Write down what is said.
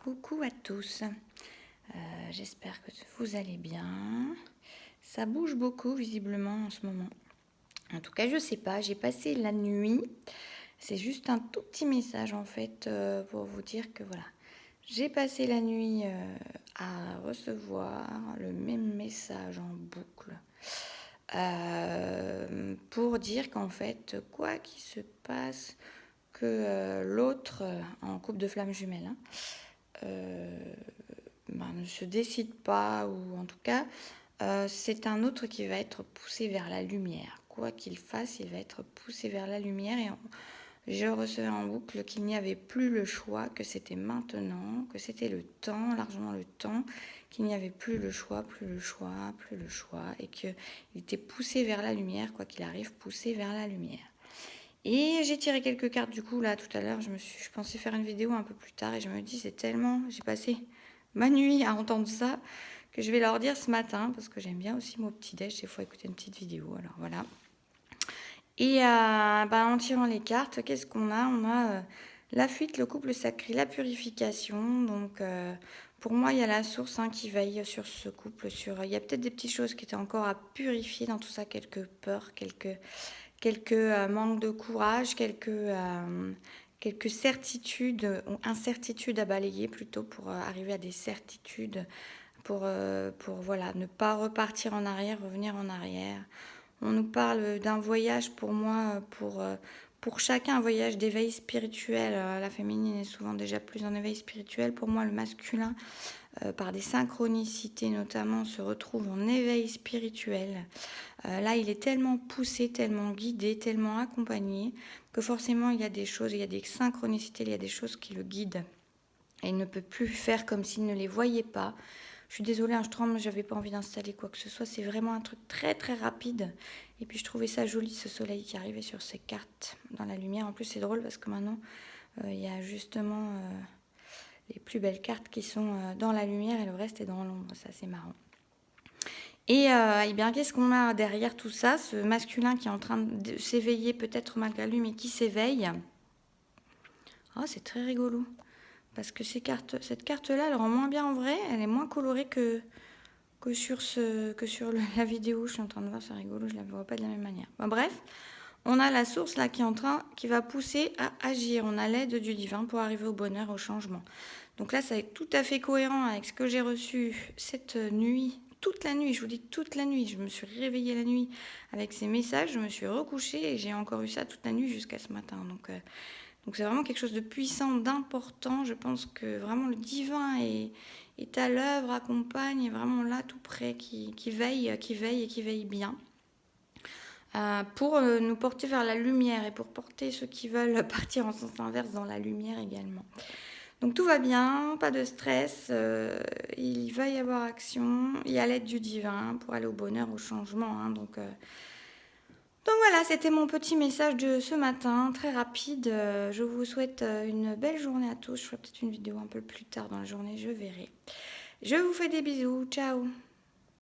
Coucou à tous, j'espère que vous allez bien. Ça bouge beaucoup visiblement en ce moment. En tout cas, je sais pas, j'ai passé la nuit. C'est juste un tout petit message en fait pour vous dire que voilà, j'ai passé la nuit à recevoir le même message en boucle. Pour dire qu'en fait, quoi qu'il se passe, que l'autre, en couple de flammes jumelles, ne se décide pas, ou en tout cas, c'est un autre qui va être poussé vers la lumière. Quoi qu'il fasse, il va être poussé vers la lumière. Et je recevais en boucle qu'il n'y avait plus le choix, que c'était maintenant, que c'était le temps, largement le temps, qu'il n'y avait plus le choix, plus le choix, plus le choix, et qu'il était poussé vers la lumière, quoi qu'il arrive, poussé vers la lumière. Et j'ai tiré quelques cartes du coup là tout à l'heure, je pensais faire une vidéo un peu plus tard et je me dis c'est tellement, j'ai passé ma nuit à entendre ça que je vais leur dire ce matin parce que j'aime bien aussi mon petit déj, des fois écouter une petite vidéo, alors voilà. Et en tirant les cartes, qu'est-ce qu'on a? On a la fuite, le couple sacré, la purification. Donc pour moi, il y a la source qui veille sur ce couple. Il y a peut-être des petites choses qui étaient encore à purifier dans tout ça, quelques peurs, quelques manques de courage, quelques certitudes ou incertitudes à balayer plutôt pour arriver à des certitudes, pour voilà, ne pas repartir en arrière, revenir en arrière. On nous parle d'un voyage pour moi, pour chacun un voyage d'éveil spirituel. La féminine est souvent déjà plus en éveil spirituel. Pour moi, le masculin, par des synchronicités notamment, se retrouve en éveil spirituel. Là, il est tellement poussé, tellement guidé, tellement accompagné, que forcément, il y a des choses, il y a des synchronicités, il y a des choses qui le guident. Et il ne peut plus faire comme s'il ne les voyait pas. Je suis désolée, je tremble, j'avais pas envie d'installer quoi que ce soit. C'est vraiment un truc très très rapide. Et puis je trouvais ça joli, ce soleil qui arrivait sur ces cartes dans la lumière. En plus, c'est drôle parce que maintenant, il y a justement les plus belles cartes qui sont dans la lumière et le reste est dans l'ombre. Ça, c'est marrant. Et bien, qu'est-ce qu'on a derrière tout ça? Ce masculin qui est en train de s'éveiller, peut-être malgré lui, mais qui s'éveille. Oh, c'est très rigolo. Parce que cette carte-là, elle rend moins bien en vrai. Elle est moins colorée que sur la vidéo. Je suis en train de voir, c'est rigolo, je ne la vois pas de la même manière. Bref, on a la source là qui va pousser à agir. On a l'aide du divin pour arriver au bonheur, au changement. Donc là, ça va être tout à fait cohérent avec ce que j'ai reçu cette nuit. Toute la nuit, je vous dis toute la nuit. Je me suis réveillée la nuit avec ces messages. Je me suis recouchée et j'ai encore eu ça toute la nuit jusqu'à ce matin. Donc c'est vraiment quelque chose de puissant, d'important. Je pense que vraiment le divin est à l'œuvre, accompagne, est vraiment là tout près, qui veille et qui veille bien. Pour nous porter vers la lumière et pour porter ceux qui veulent partir en sens inverse dans la lumière également. Donc tout va bien, pas de stress, il va y avoir action, il y a l'aide du divin pour aller au bonheur, au changement. Donc voilà, c'était mon petit message de ce matin, très rapide. Je vous souhaite une belle journée à tous. Je ferai peut-être une vidéo un peu plus tard dans la journée, je verrai. Je vous fais des bisous, ciao!